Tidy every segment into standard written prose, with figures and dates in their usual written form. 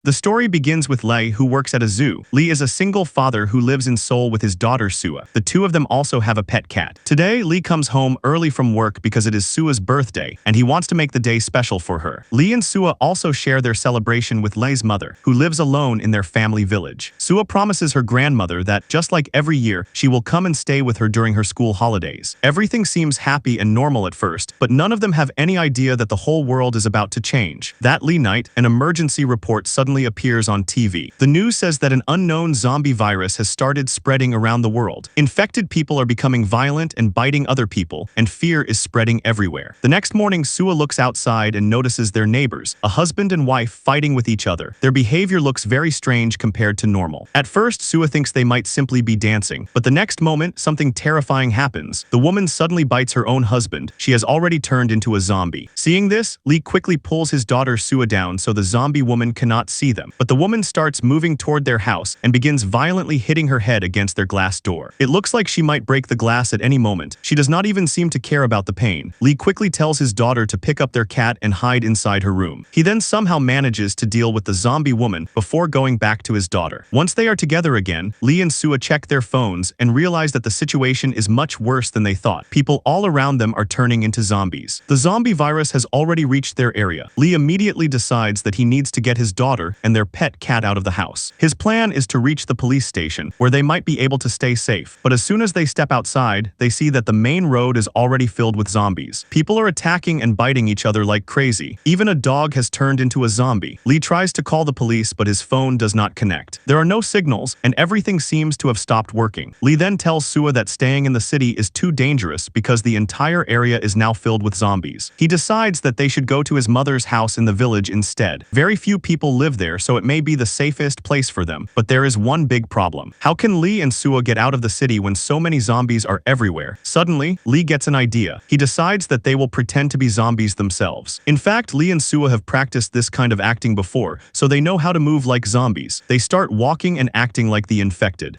The story begins with Lei, who works at a zoo. Lee is a single father who lives in Seoul with his daughter Sua. The two of them also have a pet cat. Today, Lee comes home early from work because it is Sua's birthday, and he wants to make the day special for her. Lee and Sua also share their celebration with Lei's mother, who lives alone in their family village. Sua promises her grandmother that, just like every year, she will come and stay with her during her school holidays. Everything seems happy and normal at first, but none of them have any idea that the whole world is about to change. That Lee night, an emergency report suddenly appears on TV. The news says that an unknown zombie virus has started spreading around the world. Infected people are becoming violent and biting other people, and fear is spreading everywhere. The next morning, Sua looks outside and notices their neighbors, a husband and wife, fighting with each other. Their behavior looks very strange compared to normal. At first, Sua thinks they might simply be dancing, but the next moment, something terrifying happens. The woman suddenly bites her own husband. She has already turned into a zombie. Seeing this, Lee quickly pulls his daughter Sua down so the zombie woman cannot see them. But the woman starts moving toward their house and begins violently hitting her head against their glass door. It looks like she might break the glass at any moment. She does not even seem to care about the pain. Lee quickly tells his daughter to pick up their cat and hide inside her room. He then somehow manages to deal with the zombie woman before going back to his daughter. Once they are together again, Lee and Sua check their phones and realize that the situation is much worse than they thought. People all around them are turning into zombies. The zombie virus has already reached their area. Lee immediately decides that he needs to get his daughter and their pet cat out of the house. His plan is to reach the police station, where they might be able to stay safe. But as soon as they step outside, they see that the main road is already filled with zombies. People are attacking and biting each other like crazy. Even a dog has turned into a zombie. Lee tries to call the police, but his phone does not connect. There are no signals, and everything seems to have stopped working. Lee then tells Sua that staying in the city is too dangerous because the entire area is now filled with zombies. He decides that they should go to his mother's house in the village instead. Very few people live there, so it may be the safest place for them, but there is one big problem. How can Lee and Sua get out of the city when so many zombies are everywhere? Suddenly, Lee gets an idea. He decides that they will pretend to be zombies themselves. In fact, Lee and Sua have practiced this kind of acting before, so they know how to move like zombies. They start walking and acting like the infected.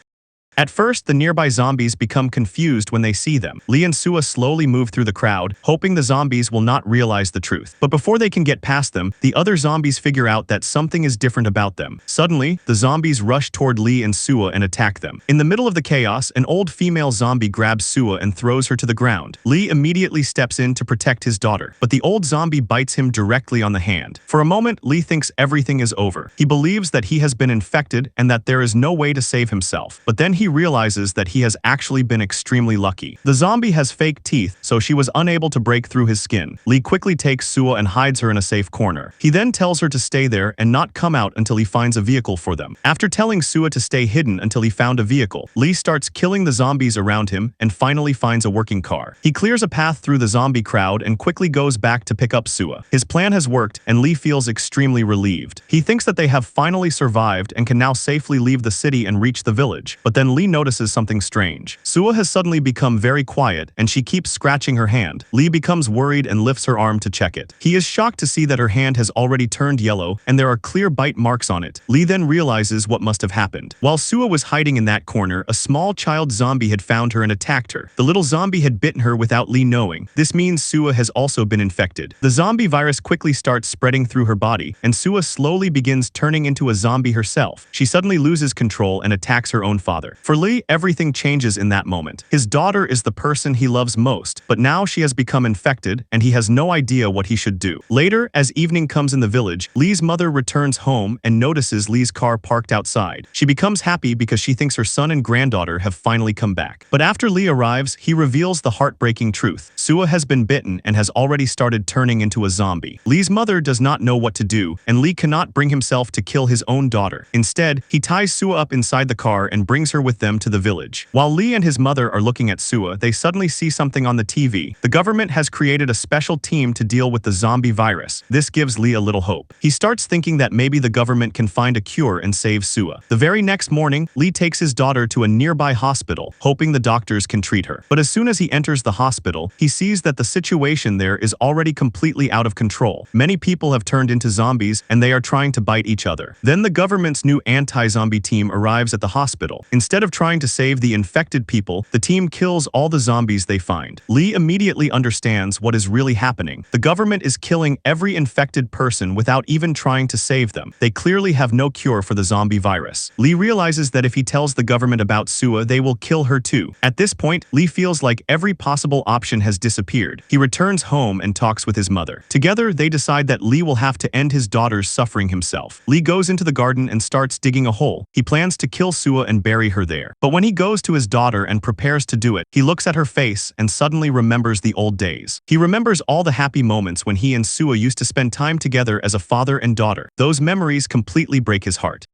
At first, the nearby zombies become confused when they see them. Lee and Sua slowly move through the crowd, hoping the zombies will not realize the truth. But before they can get past them, the other zombies figure out that something is different about them. Suddenly, the zombies rush toward Lee and Sua and attack them. In the middle of the chaos, an old female zombie grabs Sua and throws her to the ground. Lee immediately steps in to protect his daughter, but the old zombie bites him directly on the hand. For a moment, Lee thinks everything is over. He believes that he has been infected and that there is no way to save himself. But then he realizes that he has actually been extremely lucky. The zombie has fake teeth, so she was unable to break through his skin. Lee quickly takes Sua and hides her in a safe corner. He then tells her to stay there and not come out until he finds a vehicle for them. After telling Sua to stay hidden until he found a vehicle, Lee starts killing the zombies around him and finally finds a working car. He clears a path through the zombie crowd and quickly goes back to pick up Sua. His plan has worked, and Lee feels extremely relieved. He thinks that they have finally survived and can now safely leave the city and reach the village. But then Lee notices something strange. Sua has suddenly become very quiet, and she keeps scratching her hand. Lee becomes worried and lifts her arm to check it. He is shocked to see that her hand has already turned yellow, and there are clear bite marks on it. Lee then realizes what must have happened. While Sua was hiding in that corner, a small child zombie had found her and attacked her. The little zombie had bitten her without Lee knowing. This means Sua has also been infected. The zombie virus quickly starts spreading through her body, and Sua slowly begins turning into a zombie herself. She suddenly loses control and attacks her own father. For Lee, everything changes in that moment. His daughter is the person he loves most, but now she has become infected, and he has no idea what he should do. Later, as evening comes in the village, Lee's mother returns home and notices Lee's car parked outside. She becomes happy because she thinks her son and granddaughter have finally come back. But after Lee arrives, he reveals the heartbreaking truth. Sua has been bitten and has already started turning into a zombie. Lee's mother does not know what to do, and Lee cannot bring himself to kill his own daughter. Instead, he ties Sua up inside the car and brings her with them to the village. While Lee and his mother are looking at Sua, they suddenly see something on the TV. The government has created a special team to deal with the zombie virus. This gives Lee a little hope. He starts thinking that maybe the government can find a cure and save Sua. The very next morning, Lee takes his daughter to a nearby hospital, hoping the doctors can treat her. But as soon as he enters the hospital, he sees that the situation there is already completely out of control. Many people have turned into zombies, and they are trying to bite each other. Then the government's new anti-zombie team arrives at the hospital. Instead Instead of trying to save the infected people, the team kills all the zombies they find. Lee immediately understands what is really happening. The government is killing every infected person without even trying to save them. They clearly have no cure for the zombie virus. Lee realizes that if he tells the government about Sua, they will kill her too. At this point, Lee feels like every possible option has disappeared. He returns home and talks with his mother. Together, they decide that Lee will have to end his daughter's suffering himself. Lee goes into the garden and starts digging a hole. He plans to kill Sua and bury her there. But when he goes to his daughter and prepares to do it, he looks at her face and suddenly remembers the old days. He remembers all the happy moments when he and Sua used to spend time together as a father and daughter. Those memories completely break his heart.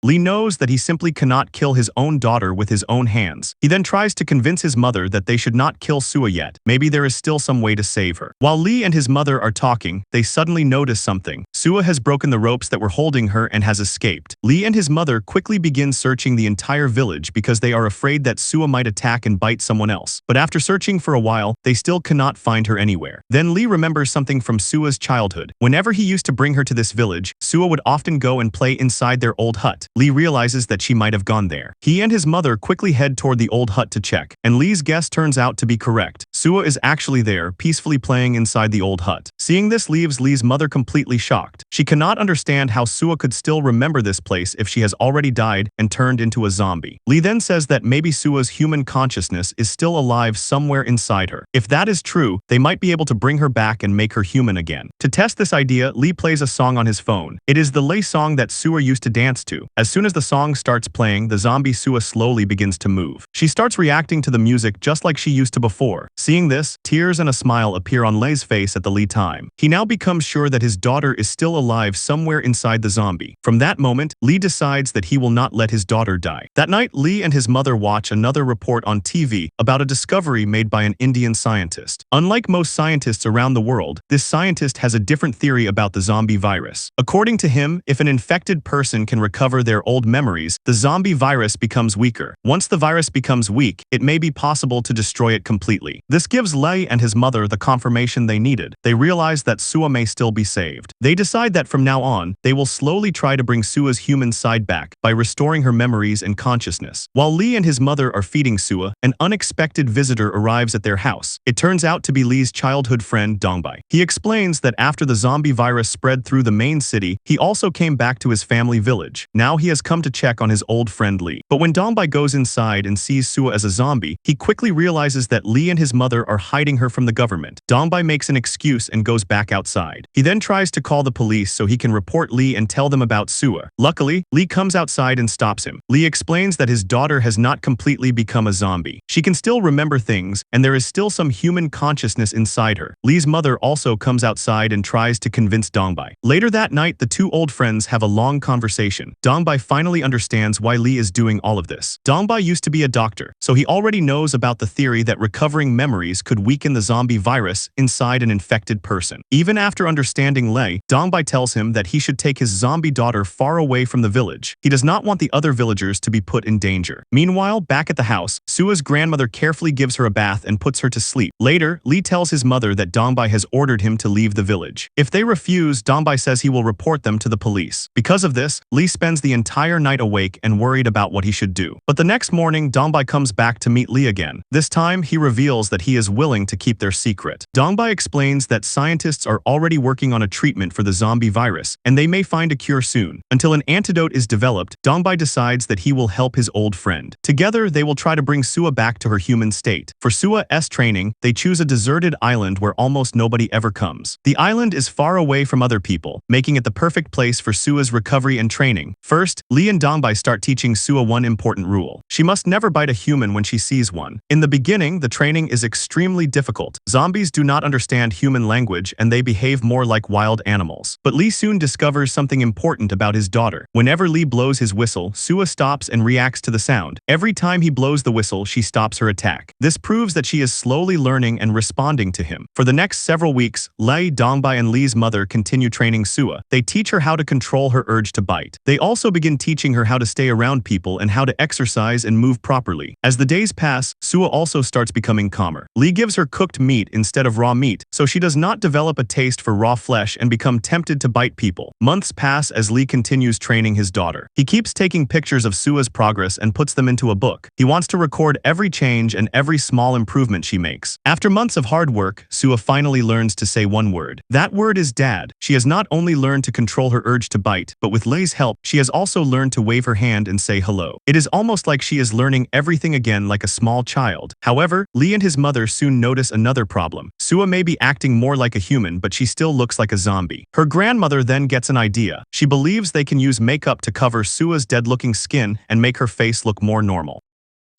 Lee knows that he simply cannot kill his own daughter with his own hands. He then tries to convince his mother that they should not kill Sua yet. Maybe there is still some way to save her. While Lee and his mother are talking, they suddenly notice something. Sua has broken the ropes that were holding her and has escaped. Lee and his mother quickly begin searching the entire village because they are afraid that Sua might attack and bite someone else. But after searching for a while, they still cannot find her anywhere. Then Lee remembers something from Sua's childhood. Whenever he used to bring her to this village, Sua would often go and play inside their old hut. Lee realizes that she might have gone there. He and his mother quickly head toward the old hut to check, and Lee's guess turns out to be correct. Sua is actually there, peacefully playing inside the old hut. Seeing this leaves Lee's mother completely shocked. She cannot understand how Sua could still remember this place if she has already died and turned into a zombie. Lee then says that maybe Sua's human consciousness is still alive somewhere inside her. If that is true, they might be able to bring her back and make her human again. To test this idea, Lee plays a song on his phone. It is the Lay song that Sua used to dance to. As soon as the song starts playing, the zombie Sua slowly begins to move. She starts reacting to the music just like she used to before. Seeing this, tears and a smile appear on Lay's face at the Lee time. He now becomes sure that his daughter is still alive somewhere inside the zombie. From that moment, Lee decides that he will not let his daughter die. That night, Lee and his mother watch another report on TV about a discovery made by an Indian scientist. Unlike most scientists around the world, this scientist has a different theory about the zombie virus. According to him, if an infected person can recover their old memories, the zombie virus becomes weaker. Once the virus becomes weak, it may be possible to destroy it completely. This gives Lei and his mother the confirmation they needed. They realize that Sua may still be saved. They decide that from now on, they will slowly try to bring Sua's human side back by restoring her memories and consciousness. While Lee and his mother are feeding Sua, an unexpected visitor arrives at their house. It turns out to be Lee's childhood friend Dongbai. He explains that after the zombie virus spread through the main city, he also came back to his family village. Now he has come to check on his old friend Lee. But when Dongbai goes inside and sees Sua as a zombie, he quickly realizes that Lee and his mother are hiding her from the government. Dongbai makes an excuse and goes back outside. He then tries to call the police so he can report Lee and tell them about Sua. Luckily, Lee comes outside and stops him. Lee explains that his daughter has not completely become a zombie. She can still remember things, and there is still some human consciousness inside her. Lee's mother also comes outside and tries to convince Dongbai. Later that night, the two old friends have a long conversation. Dongbai finally understands why Lee is doing all of this. Dongbai used to be a doctor, so he already knows about the theory that recovering memories could weaken the zombie virus inside an infected person. Even after understanding Lei, Dongbai tells him that he should take his zombie daughter far away from the village. He does not want the other villagers to be put in danger. Meanwhile, back at the house, Sua's grandmother carefully gives her a bath and puts her to sleep. Later, Lee tells his mother that Dongbai has ordered him to leave the village. If they refuse, Dongbai says he will report them to the police. Because of this, Lee spends the entire night awake and worried about what he should do. But the next morning, Dongbai comes back to meet Lee again. This time, he reveals that he is willing to keep their secret. Dongbai explains that scientists are already working on a treatment for the zombie virus, and they may find a cure soon. Until an antidote is developed, Dongbai decides that he will help his old friend. Together, they will try to bring Sua back to her human state. For Sua's training, they choose a deserted island where almost nobody ever comes. The island is far away from other people, making it the perfect place for Sua's recovery and training. First, Lee and Dongbai start teaching Sua one important rule. She must never bite a human when she sees one. In the beginning, the training is extremely difficult. Zombies do not understand human language and they behave more like wild animals. But Lee soon discovers something important about his daughter. Whenever Lee blows his whistle, Sua stops and reacts to the sound. Every time he blows the whistle, whistle, she stops her attack. This proves that she is slowly learning and responding to him. For the next several weeks, Lei, Dongbai, and Li's mother continue training Sua. They teach her how to control her urge to bite. They also begin teaching her how to stay around people and how to exercise and move properly. As the days pass, Sua also starts becoming calmer. Li gives her cooked meat instead of raw meat, so she does not develop a taste for raw flesh and become tempted to bite people. Months pass as Li continues training his daughter. He keeps taking pictures of Sua's progress and puts them into a book. He wants to record every change and every small improvement she makes. After months of hard work, Sua finally learns to say one word. That word is dad. She has not only learned to control her urge to bite, but with Lei's help, she has also learned to wave her hand and say hello. It is almost like she is learning everything again like a small child. However, Li and his mother soon notice another problem. Sua may be acting more like a human, but she still looks like a zombie. Her grandmother then gets an idea. She believes they can use makeup to cover Sua's dead-looking skin and make her face look more normal.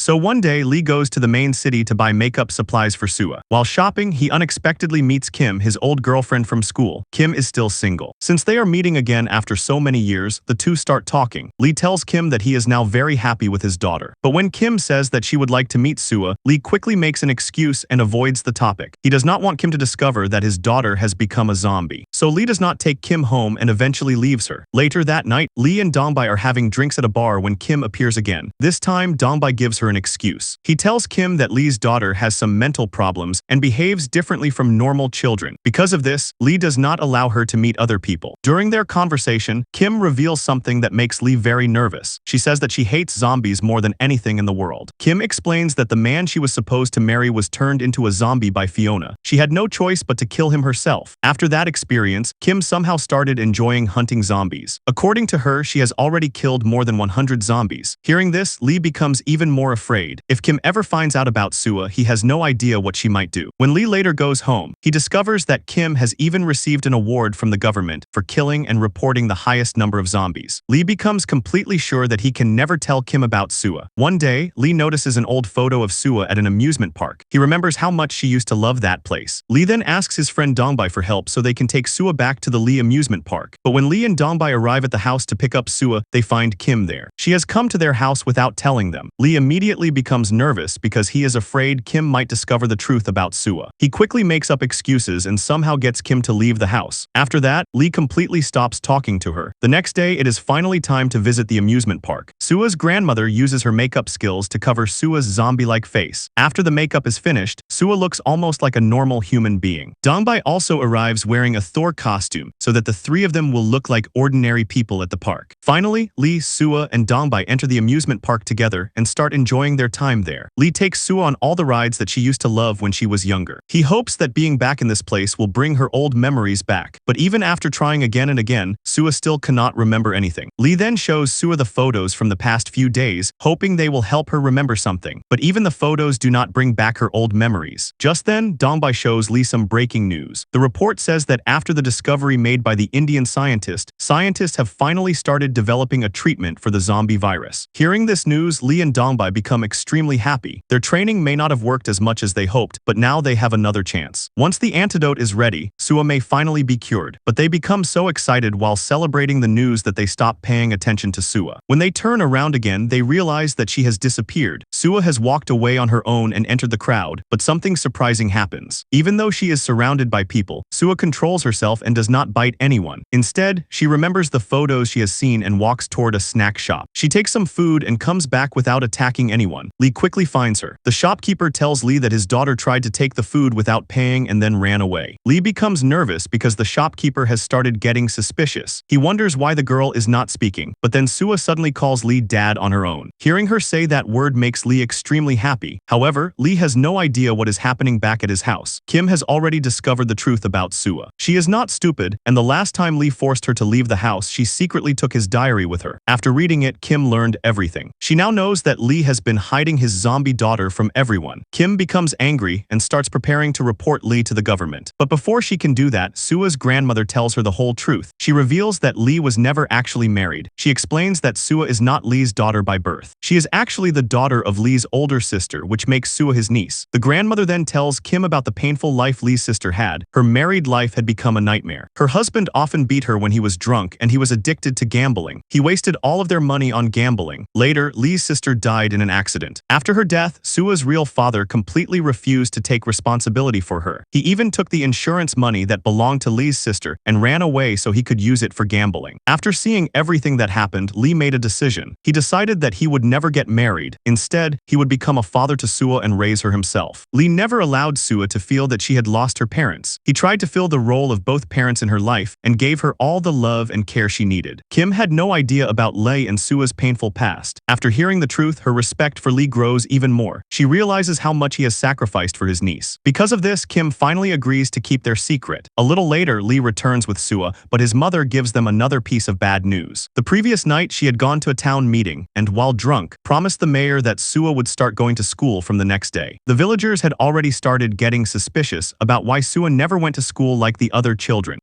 So one day, Li goes to the main city to buy makeup supplies for Sua. While shopping, he unexpectedly meets Kim, his old girlfriend from school. Kim is still single. Since they are meeting again after so many years, the two start talking. Li tells Kim that he is now very happy with his daughter. But when Kim says that she would like to meet Sua, Li quickly makes an excuse and avoids the topic. He does not want Kim to discover that his daughter has become a zombie. So Li does not take Kim home and eventually leaves her. Later that night, Li and Dongbai are having drinks at a bar when Kim appears again. This time, Dongbai gives her an excuse. He tells Kim that Li's daughter has some mental problems and behaves differently from normal children. Because of this, Li does not allow her to meet other people. During their conversation, Kim reveals something that makes Li very nervous. She says that she hates zombies more than anything in the world. Kim explains that the man she was supposed to marry was turned into a zombie by Fiona. She had no choice but to kill him herself. After that experience, Kim somehow started enjoying hunting zombies. According to her, she has already killed more than 100 zombies. Hearing this, Li becomes even more afraid. If Kim ever finds out about Sua, he has no idea what she might do. When Li later goes home, he discovers that Kim has even received an award from the government for killing and reporting the highest number of zombies. Li becomes completely sure that he can never tell Kim about Sua. One day, Li notices an old photo of Sua at an amusement park. He remembers how much she used to love that place. Li then asks his friend Dongbai for help so they can take Sua back to the Li amusement park. But when Li and Dongbai arrive at the house to pick up Sua, they find Kim there. She has come to their house without telling them. Li immediately becomes nervous because he is afraid Kim might discover the truth about Sua. He quickly makes up excuses and somehow gets Kim to leave the house. After that, Li completely stops talking to her. The next day, it is finally time to visit the amusement park. Sua's grandmother uses her makeup skills to cover Sua's zombie-like face. After the makeup is finished, Sua looks almost like a normal human being. Dongbai also arrives wearing a Thor costume so that the three of them will look like ordinary people at the park. Finally, Li, Sua, and Dongbai enter the amusement park together and start enjoying their time there. Li takes Sua on all the rides that she used to love when she was younger. He hopes that being back in this place will bring her old memories back. But even after trying again and again, Sua still cannot remember anything. Li then shows Sua the photos from the past few days, hoping they will help her remember something. But even the photos do not bring back her old memories. Just then, Dongbai shows Li some breaking news. The report says that after the discovery made by the Indian scientists have finally started developing a treatment for the zombie virus. Hearing this news, Li and Dongbai become extremely happy. Their training may not have worked as much as they hoped, but now they have another chance. Once the antidote is ready, Sua may finally be cured. But they become so excited while celebrating the news that they stop paying attention to Sua. When they turn around again, they realize that she has disappeared. Sua has walked away on her own and entered the crowd, but something surprising happens. Even though she is surrounded by people, Sua controls herself and does not bite anyone. Instead, she remembers the photos she has seen and walks toward a snack shop. She takes some food and comes back without attacking anyone. Li quickly finds her. The shopkeeper tells Li that his daughter tried to take the food without paying and then ran away. Li becomes nervous because the shopkeeper has started getting suspicious. He wonders why the girl is not speaking, but then Sua suddenly calls Li dad on her own. Hearing her say that word makes Li extremely happy. However, Li has no idea what is happening back at his house. Kim has already discovered the truth about Sua. She is not stupid, and the last time Li forced her to leave the house, she secretly took his diary with her. After reading it, Kim learned everything. She now knows that Li has been hiding his zombie daughter from everyone. Kim becomes angry and starts preparing to report Li to the government. But before she can do that, Sua's grandmother tells her the whole truth. She reveals that Li was never actually married. She explains that Sua is not Li's daughter by birth. She is actually the daughter of Lee's older sister, which makes Sua his niece. The grandmother then tells Kim about the painful life Lee's sister had. Her married life had become a nightmare. Her husband often beat her when he was drunk, and he was addicted to gambling. He wasted all of their money on gambling. Later, Lee's sister died in an accident. After her death, Sua's real father completely refused to take responsibility for her. He even took the insurance money that belonged to Lee's sister and ran away so he could use it for gambling. After seeing everything that happened, Lee made a decision. He decided that he would never get married. Instead, he would become a father to Sua and raise her himself. Lee never allowed Sua to feel that she had lost her parents. He tried to fill the role of both parents in her life and gave her all the love and care she needed. Kim had no idea about Lee and Sua's painful past. After hearing the truth, her respect for Lee grows even more. She realizes how much he has sacrificed for his niece. Because of this, Kim finally agrees to keep their secret. A little later, Lee returns with Sua, but his mother gives them another piece of bad news. The previous night, she had gone to a town meeting and, while drunk, promised the mayor that Sua would start going to school from the next day. The villagers had already started getting suspicious about why Sua never went to school like the other children.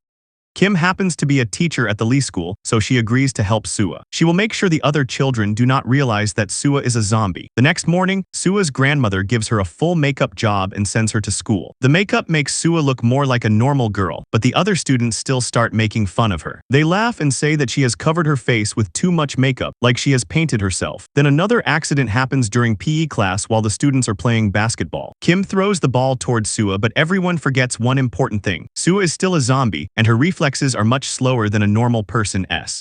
Kim happens to be a teacher at the Lee school, so she agrees to help Sua. She will make sure the other children do not realize that Sua is a zombie. The next morning, Sua's grandmother gives her a full makeup job and sends her to school. The makeup makes Sua look more like a normal girl, but the other students still start making fun of her. They laugh and say that she has covered her face with too much makeup, like she has painted herself. Then another accident happens during PE class while the students are playing basketball. Kim throws the ball towards Sua, but everyone forgets one important thing. Sua is still a zombie, and her reflexes are much slower than a normal person's.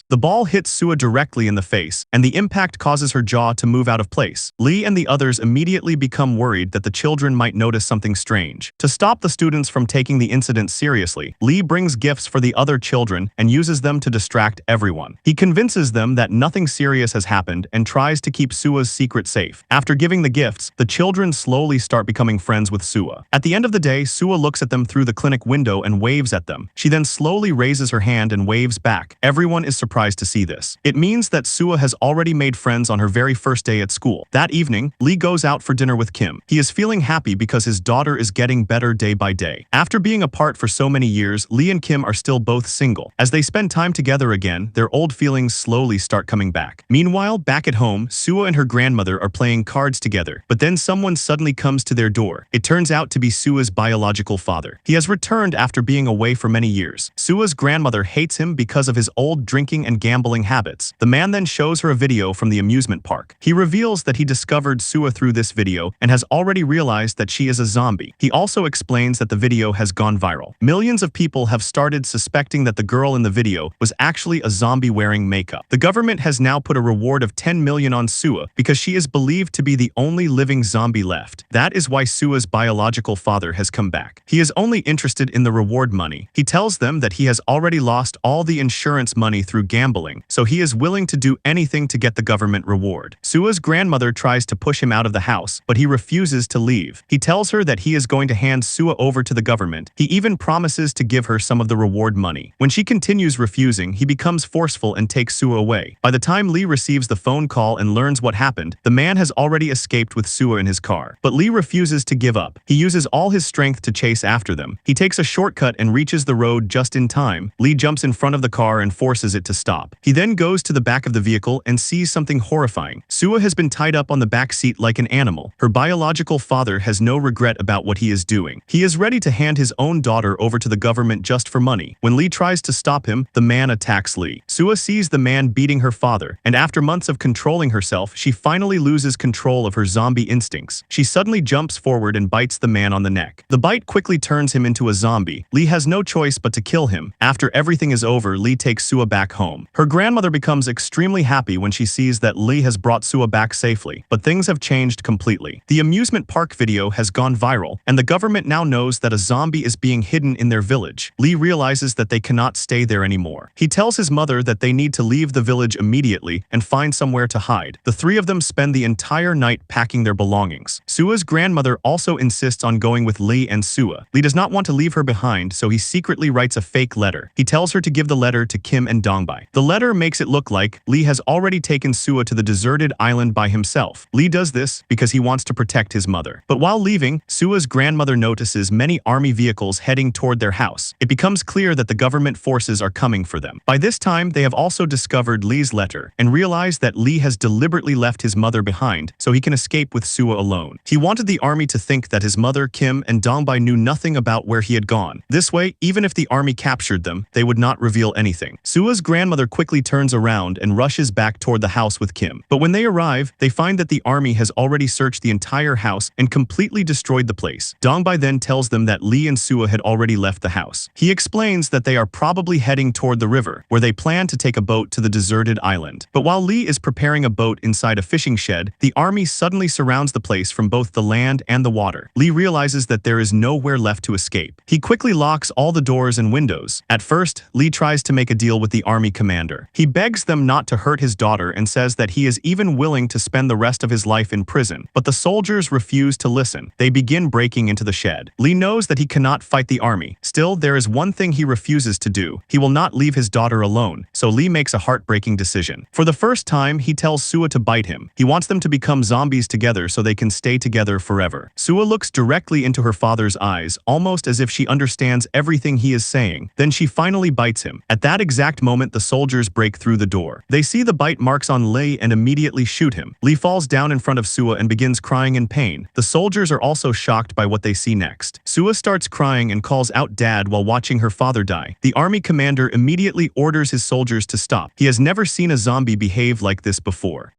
The ball hits Sua directly in the face, and the impact causes her jaw to move out of place. Lee and the others immediately become worried that the children might notice something strange. To stop the students from taking the incident seriously, Lee brings gifts for the other children and uses them to distract everyone. He convinces them that nothing serious has happened and tries to keep Sua's secret safe. After giving the gifts, the children slowly start becoming friends with Sua. At the end of the day, Sua looks at them through the clinic window and waves at them. She then slowly raises her hand and waves back. Everyone is surprised to see this. It means that Sua has already made friends on her very first day at school. That evening, Lee goes out for dinner with Kim. He is feeling happy because his daughter is getting better day by day. After being apart for so many years, Lee and Kim are still both single. As they spend time together again, their old feelings slowly start coming back. Meanwhile, back at home, Sua and her grandmother are playing cards together, but then someone suddenly comes to their door. It turns out to be Sua's biological father. He has returned after being away for many years. Sua's grandmother hates him because of his old drinking and gambling habits. The man then shows her a video from the amusement park. He reveals that he discovered Sua through this video and has already realized that she is a zombie. He also explains that the video has gone viral. Millions of people have started suspecting that the girl in the video was actually a zombie wearing makeup. The government has now put a reward of 10 million on Sua because she is believed to be the only living zombie left. That is why Sua's biological father has come back. He is only interested in the reward money. He tells them that he has already lost all the insurance money through gambling, so he is willing to do anything to get the government reward. Sua's grandmother tries to push him out of the house, but he refuses to leave. He tells her that he is going to hand Sua over to the government. He even promises to give her some of the reward money. When she continues refusing, he becomes forceful and takes Sua away. By the time Lee receives the phone call and learns what happened, the man has already escaped with Sua in his car. But Lee refuses to give up. He uses all his strength to chase after them. He takes a shortcut and reaches the road just in time. Lee jumps in front of the car and forces it to stop. He then goes to the back of the vehicle and sees something horrifying. Sua has been tied up on the back seat like an animal. Her biological father has no regret about what he is doing. He is ready to hand his own daughter over to the government just for money. When Lee tries to stop him, the man attacks Lee. Sua sees the man beating her father, and after months of controlling herself, she finally loses control of her zombie instincts. She suddenly jumps forward and bites the man on the neck. The bite quickly turns him into a zombie. Lee has no choice but to kill him. After everything is over, Lee takes Sua back home. Her grandmother becomes extremely happy when she sees that Lee has brought Sua back safely, but things have changed completely. The amusement park video has gone viral, and the government now knows that a zombie is being hidden in their village. Lee realizes that they cannot stay there anymore. He tells his mother that they need to leave the village immediately and find somewhere to hide. The three of them spend the entire night packing their belongings. Sua's grandmother also insists on going with Lee and Sua. Lee does not want to leave her behind, so he secretly writes a fake letter. He tells her to give the letter to Kim and Dongbei. The letter makes it look like Lee has already taken Sua to the deserted island by himself. Lee does this because he wants to protect his mother. But while leaving, Sua's grandmother notices many army vehicles heading toward their house. It becomes clear that the government forces are coming for them. By this time, they have also discovered Lee's letter and realize that Lee has deliberately left his mother behind so he can escape with Sua alone. He wanted the army to think that his mother, Kim, and Dongbei knew nothing about where he had gone. This way, even if the army captured them, they would not reveal anything. Sua's grandmother quickly turns around and rushes back toward the house with Kim. But when they arrive, they find that the army has already searched the entire house and completely destroyed the place. Dongbei then tells them that Lee and Sua had already left the house. He explains that they are probably heading toward the river, where they plan to take a boat to the deserted island. But while Lee is preparing a boat inside a fishing shed, the army suddenly surrounds the place from both the land and the water. Lee realizes that there is nowhere left to escape. He quickly locks all the doors and windows. At first, Lee tries to make a deal with the army commander. He begs them not to hurt his daughter and says that he is even willing to spend the rest of his life in prison. But the soldiers refuse to listen. They begin breaking into the shed. Lee knows that he cannot fight the army. Still, there is one thing he refuses to do. He will not leave his daughter alone, so Lee makes a heartbreaking decision. For the first time, he tells Sua to bite him. He wants them to become zombies together so they can stay together forever. Sua looks directly into her father's eyes, almost as if she understands everything he is saying. Then she finally bites him. At that exact moment, the soldiers break through the door. They see the bite marks on Lee and immediately shoot him. Lee falls down in front of Sua and begins crying in pain. The soldiers are also shocked by what they see next. Sua starts crying and calls out Dad while watching her father die. The army commander immediately orders his soldiers to stop. He has never seen a zombie behave like this before.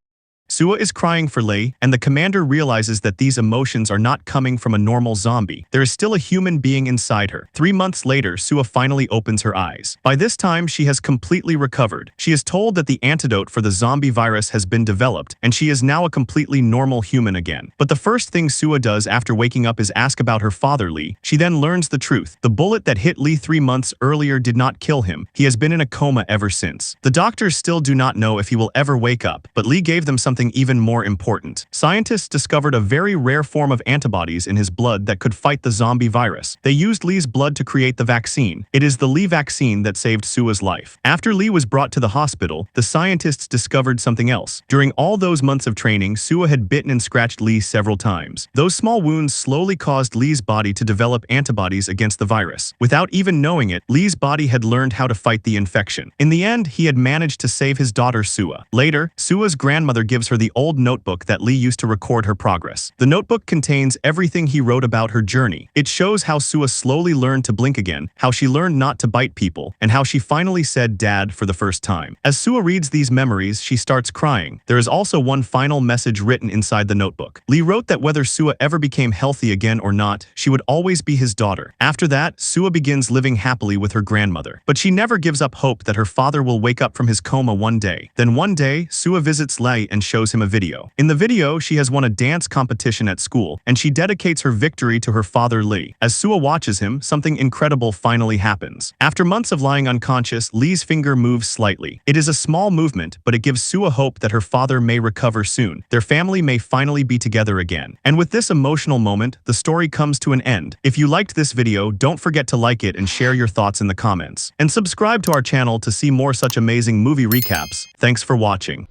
Sua is crying for Lei, and the commander realizes that these emotions are not coming from a normal zombie. There is still a human being inside her. 3 months later, Sua finally opens her eyes. By this time, she has completely recovered. She is told that the antidote for the zombie virus has been developed, and she is now a completely normal human again. But the first thing Sua does after waking up is ask about her father, Lee. She then learns the truth. The bullet that hit Lee 3 months earlier did not kill him. He has been in a coma ever since. The doctors still do not know if he will ever wake up, but Lee gave them something even more important. Scientists discovered a very rare form of antibodies in his blood that could fight the zombie virus. They used Lee's blood to create the vaccine. It is the Lee vaccine that saved Sua's life. After Lee was brought to the hospital, the scientists discovered something else. During all those months of training, Sua had bitten and scratched Lee several times. Those small wounds slowly caused Lee's body to develop antibodies against the virus. Without even knowing it, Lee's body had learned how to fight the infection. In the end, he had managed to save his daughter Sua. Later, Sua's grandmother gives her the old notebook that Lee used to record her progress. The notebook contains everything he wrote about her journey. It shows how Sua slowly learned to blink again, how she learned not to bite people, and how she finally said Dad for the first time. As Sua reads these memories, she starts crying. There is also one final message written inside the notebook. Lee wrote that whether Sua ever became healthy again or not, she would always be his daughter. After that, Sua begins living happily with her grandmother. But she never gives up hope that her father will wake up from his coma one day. Then one day, Sua visits Lei and shows him a video. In the video, she has won a dance competition at school, and she dedicates her victory to her father Lee. As Sua watches him, something incredible finally happens. After months of lying unconscious, Lee's finger moves slightly. It is a small movement, but it gives Sua hope that her father may recover soon. Their family may finally be together again. And with this emotional moment, the story comes to an end. If you liked this video, don't forget to like it and share your thoughts in the comments. And subscribe to our channel to see more such amazing movie recaps. Thanks for watching.